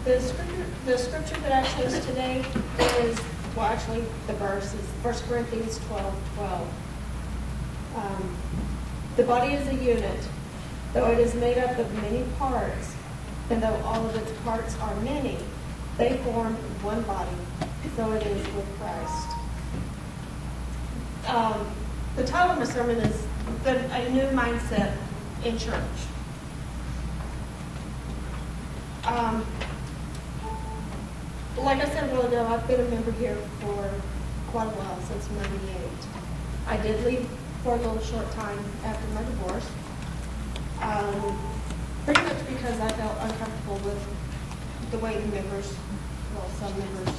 The scripture that I chose today is, well, actually, the verse is 1 Corinthians 12:12. The body is a unit, though it is made up of many parts, and though all of its parts are many, they form one body. So it is with Christ. The title of my sermon is A New Mindset in Church. Like I said a while ago, I've been a member here for quite a while, since '98. I did leave for a little short time after my divorce, pretty much because I felt uncomfortable with the way the members, well, some members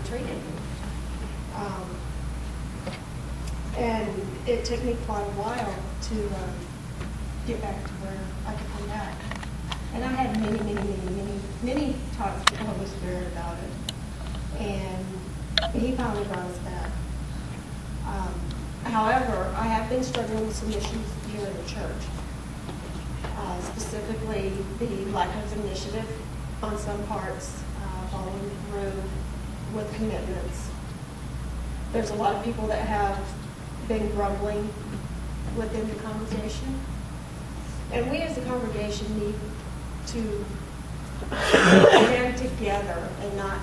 treated me. And it took me quite a while to get back to where I could come back. And I had many talks with the Holy Spirit about it. And he finally brought us back. However, I have been struggling with some issues here in the church. Specifically, the lack of initiative on some parts, following through with commitments. There's a lot of people that have been grumbling within the congregation. And we as a congregation need to stand together and not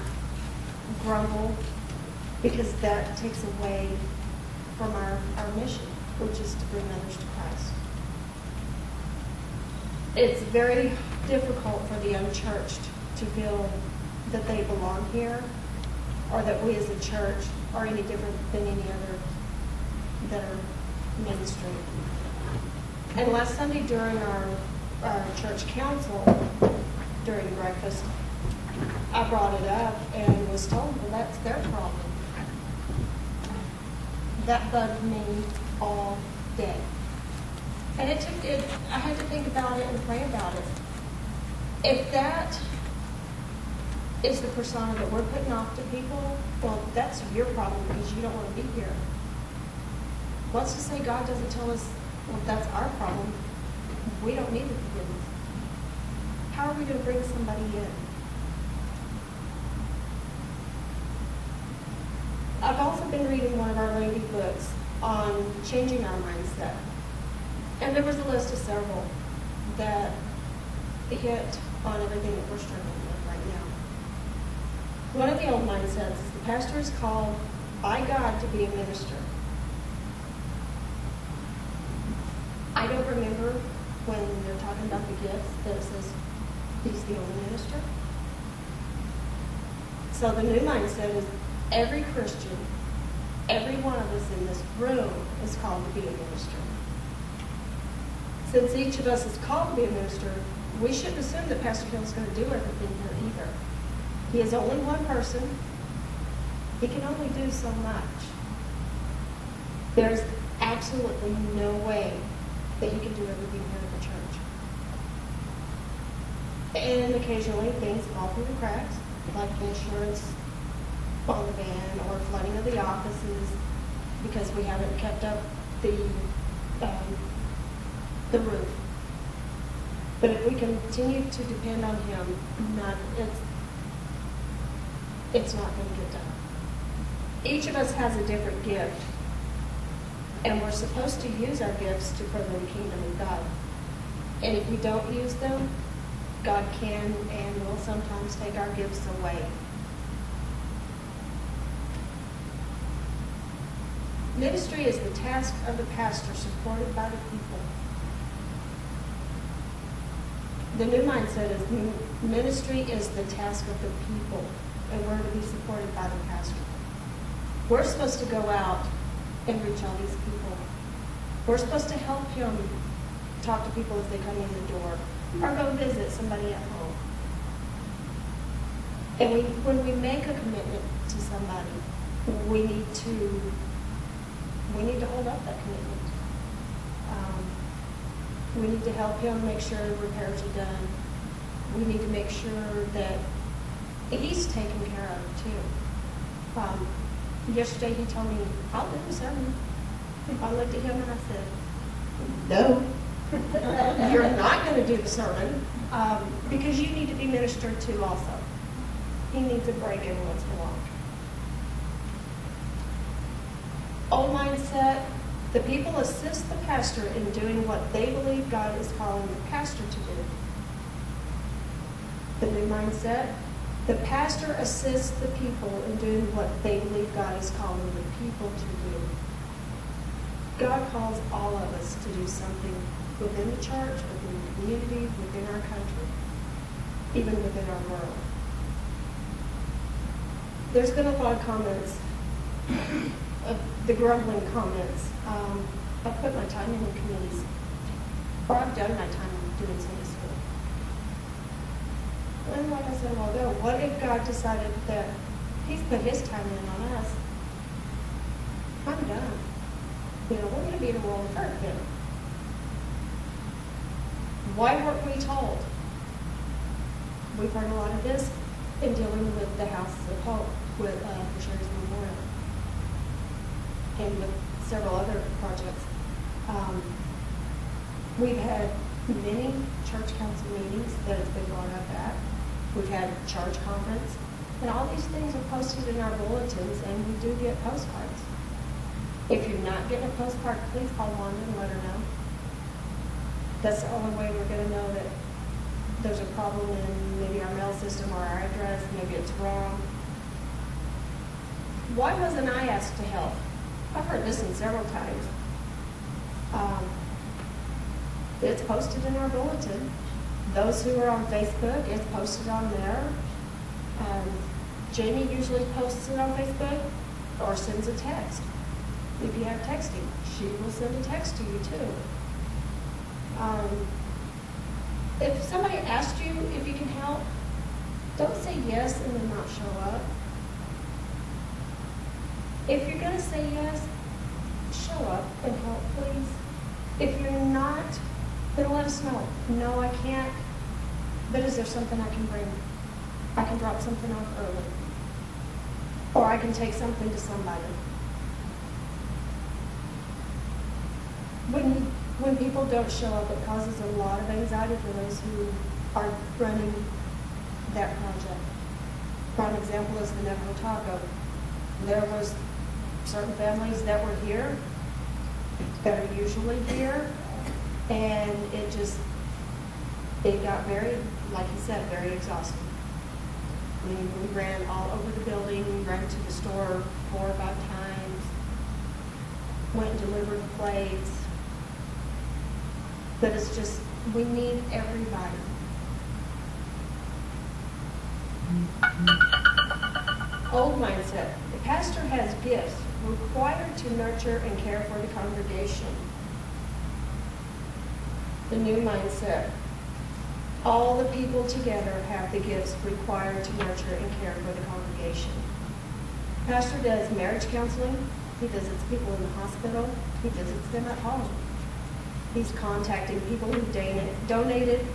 grumble, because that takes away from our mission, which is to bring others to Christ. It's very difficult for the unchurched to feel that they belong here, or that we as a church are any different than any other that are ministry. And last Sunday during our church council, during breakfast, I brought it up and was told, well, that's their problem. That bugged me all day. And I had to think about it and pray about it. If that is the persona that we're putting off to people, well, that's your problem because you don't want to be here. What's to say God doesn't tell us, well, that's our problem. We don't need the forgiveness. How are we going to bring somebody in? I've also been reading one of our lady books on changing our mindset. And there was a list of several that hit on everything that we're struggling with right now. One of the old mindsets is the pastor is called by God to be a minister. I don't remember when they're talking about the gifts that it says he's the only minister. So the new mindset is every Christian, every one of us in this room is called to be a minister. Since each of us is called to be a minister, we shouldn't assume that Pastor Hill's going to do everything here either. He is only one person. He can only do so much. There's absolutely no way that he can do everything here at the church. And occasionally things fall through the cracks, like insurance on the van or flooding of the offices because we haven't kept up the roof. But if we continue to depend on him, it's not going to get done. Each of us has a different gift, and we're supposed to use our gifts to further the kingdom of God. And if we don't use them, God can and will sometimes take our gifts away. Ministry is the task of the pastor, supported by the people. The new mindset is ministry is the task of the people, and we're to be supported by the pastor. We're supposed to go out and reach all these people. We're supposed to help him talk to people as they come in the door, or go visit somebody at home. And when we make a commitment to somebody, we need to hold up that commitment. We need to help him make sure repairs are done. We need to make sure that he's taken care of too. Yesterday he told me, I'll do the sermon. I looked at him and I said, no, you're not going to do the sermon because you need to be ministered to also. he needs a break every once in a while. Old mindset, the people assist the pastor in doing what they believe God is calling the pastor to do. The new mindset, the pastor assists the people in doing what they believe God is calling the people to do. God calls all of us to do something within the church, within the community, within our country, even within our world. There's been a lot of comments, the grumbling comments. I put my time in the committees, or I've done my time doing Sunday school. And like I said a while ago, what if God decided that he's put his time in on us? I'm done. We're going to be the world of hurt then. Why weren't we told? We've heard a lot of this in dealing with the House of Hope, with Sherry's Memorial, and with several other projects. We've had many church council meetings that have been brought up at. We've had church conference, and all these things are posted in our bulletins, and we do get postcards. If you're not getting a postcard, please call Wanda and let her know. That's the only way we're going to know that there's a problem in maybe our mail system or our address, maybe it's wrong. Why wasn't I asked to help? I've heard this one several times. It's posted in our bulletin. Those who are on Facebook, it's posted on there. Jamie usually posts it on Facebook or sends a text. If you have texting, she will send a text to you too. If somebody asked you if you can help, don't say yes and then not show up. If you're going to say yes, show up and help, please. If you're not, then let us know. No, I can't. But is there something I can bring? I can drop something off early. Or I can take something to somebody. When people don't show up, it causes a lot of anxiety for those who are running that project. Prime example is the Navajo Taco. There was certain families that were here, that are usually here, and it got very, like he said, very exhausting. We ran all over the building, we ran to the store 4 or 5 times, went and delivered plates. But it's just, we need everybody. Old mindset. The pastor has gifts required to nurture and care for the congregation. The new mindset. All the people together have the gifts required to nurture and care for the congregation. Pastor does marriage counseling. He visits people in the hospital. He visits them at home. He's contacting people who donated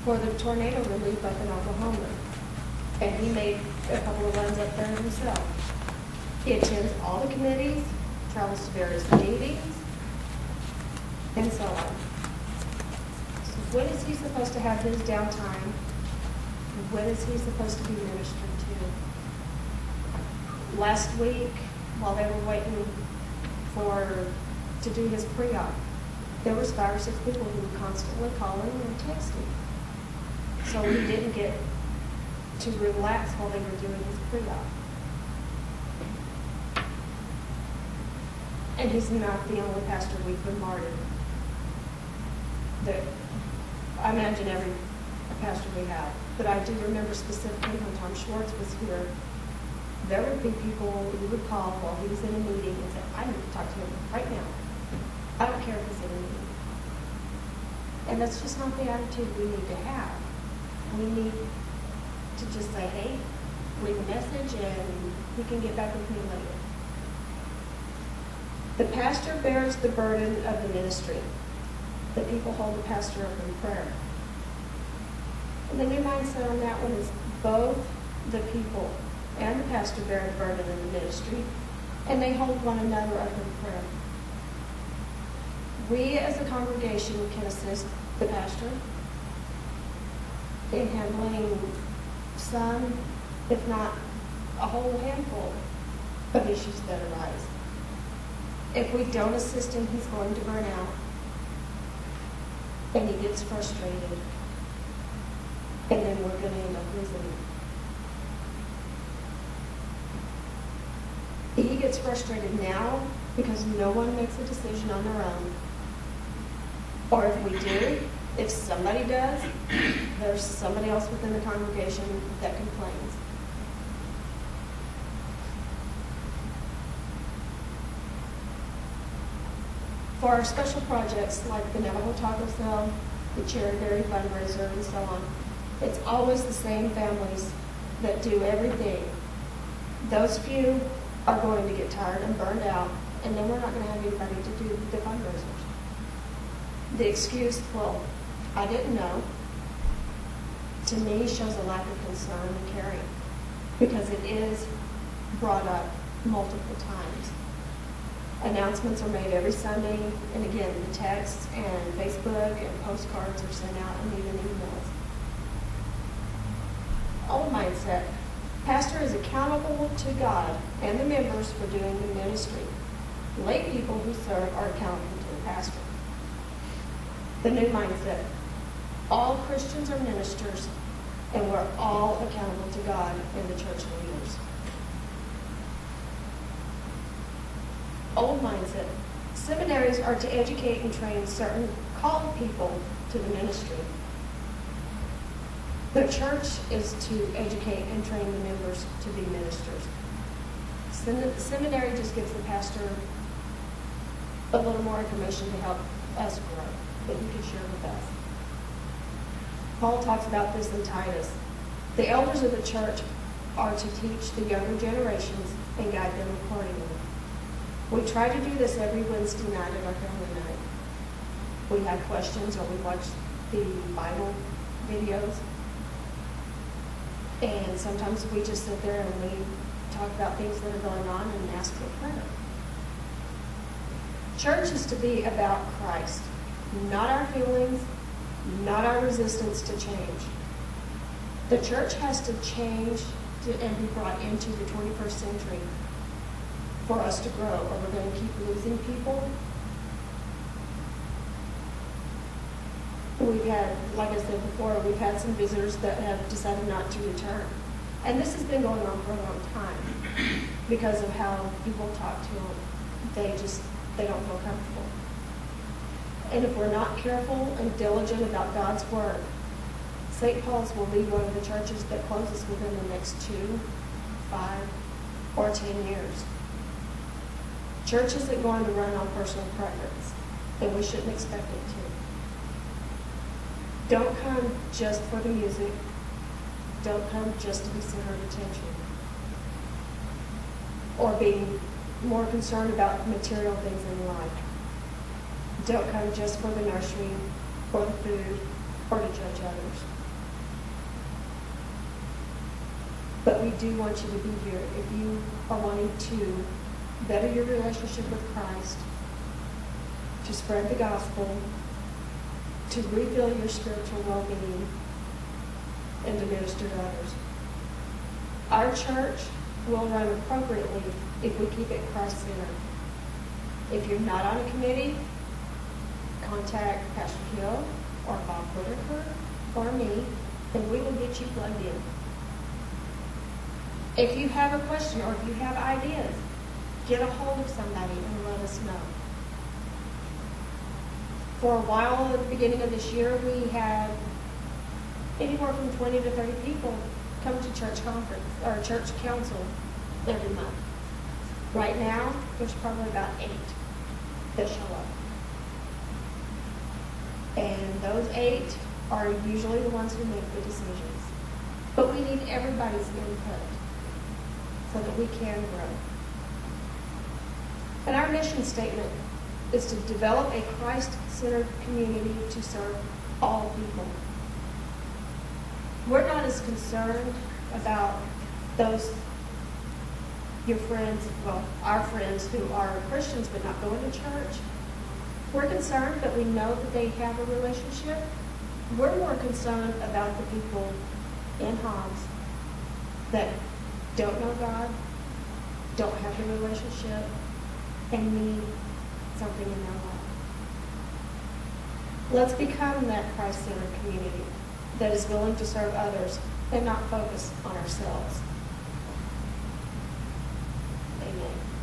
for the tornado relief up in Oklahoma. And he made a couple of runs up there himself. He attends all the committees, travels to various meetings, and so on. So when is he supposed to have his downtime? When is he supposed to be ministered to? Last week, while they were waiting to do his pre-op, there was 5 or 6 people who were constantly calling and texting. So he didn't get to relax while they were doing his pre-op. And he's not the only pastor we've bombarded. I imagine every pastor we have. But I do remember specifically when Tom Schwartz was here, there would be people who would call while he was in a meeting and say, I need to talk to him right now. I don't care if he's in a meeting. And that's just not the attitude we need to have. We need to just say, hey, leave a message and he can get back with me later. The pastor bears the burden of the ministry. The people hold the pastor up in prayer. And the new mindset on that one is both the people and the pastor bear the burden of the ministry, and they hold one another up in prayer. We as a congregation can assist the pastor in handling some if not a whole handful of issues that arise. If we don't assist him, he's going to burn out. And he gets frustrated. And then we're going to end up losing him. He gets frustrated now because no one makes a decision on their own. Or if we do, if somebody does, there's somebody else within the congregation that complains. For our special projects like the Navajo Taco Sale, the Cherry Berry fundraiser, and so on, it's always the same families that do everything. Those few are going to get tired and burned out, and then we're not going to have anybody to do the fundraisers. The excuse, well, I didn't know, to me shows a lack of concern and caring, because it is brought up multiple times. Announcements are made every Sunday, and again, the texts and Facebook and postcards are sent out, and even emails. Old mindset. Pastor is accountable to God and the members for doing the ministry. Lay people who serve are accountable to the pastor. The new mindset. All Christians are ministers, and we're all accountable to God and the church leaders. Old mindset. Seminaries are to educate and train certain called people to the ministry. The church is to educate and train the members to be ministers. Seminary just gives the pastor a little more information to help us grow that he can share with us. Paul talks about this in Titus. The elders of the church are to teach the younger generations and guide them accordingly. We try to do this every Wednesday night at our family night. We have questions or we watch the Bible videos. And sometimes we just sit there and we talk about things that are going on and ask for prayer. Church is to be about Christ, not our feelings, not our resistance to change. The church has to change and be brought into the 21st century for us to grow, or we're going to keep losing people. We've had, like I said before, we've had some visitors that have decided not to return. And this has been going on for a long time because of how people talk to them. They don't feel comfortable. And if we're not careful and diligent about God's word, St. Paul's will be one of the churches that closes within the next 2, 5, or 10 years. Church isn't going to run on personal preference, and we shouldn't expect it to. Don't come just for the music. Don't come just to be center of attention. Or being more concerned about material things in life. Don't come just for the nursery, or the food, or to judge others. But we do want you to be here if you are wanting to better your relationship with Christ, to spread the gospel, to refill your spiritual well-being, and to minister to others. Our church will run appropriately if we keep it Christ-centered. If you're not on a committee, contact Pastor Hill or Bob Whitaker or me, and we will get you plugged in. If you have a question or if you have ideas, get a hold of somebody and let us know. For a while at the beginning of this year, we had anywhere from 20 to 30 people come to church conference or church council every month. Right now, there's probably about 8 that show up. And those 8 are usually the ones who make the decisions. But we need everybody's input so that we can grow. And our mission statement is to develop a Christ-centered community to serve all people. We're not as concerned about those, your friends, well, our friends who are Christians but not going to church. We're concerned that we know that they have a relationship. We're more concerned about the people in Hobbs that don't know God, don't have the relationship, and need something in their life. Let's become that Christ-centered community that is willing to serve others and not focus on ourselves. Amen.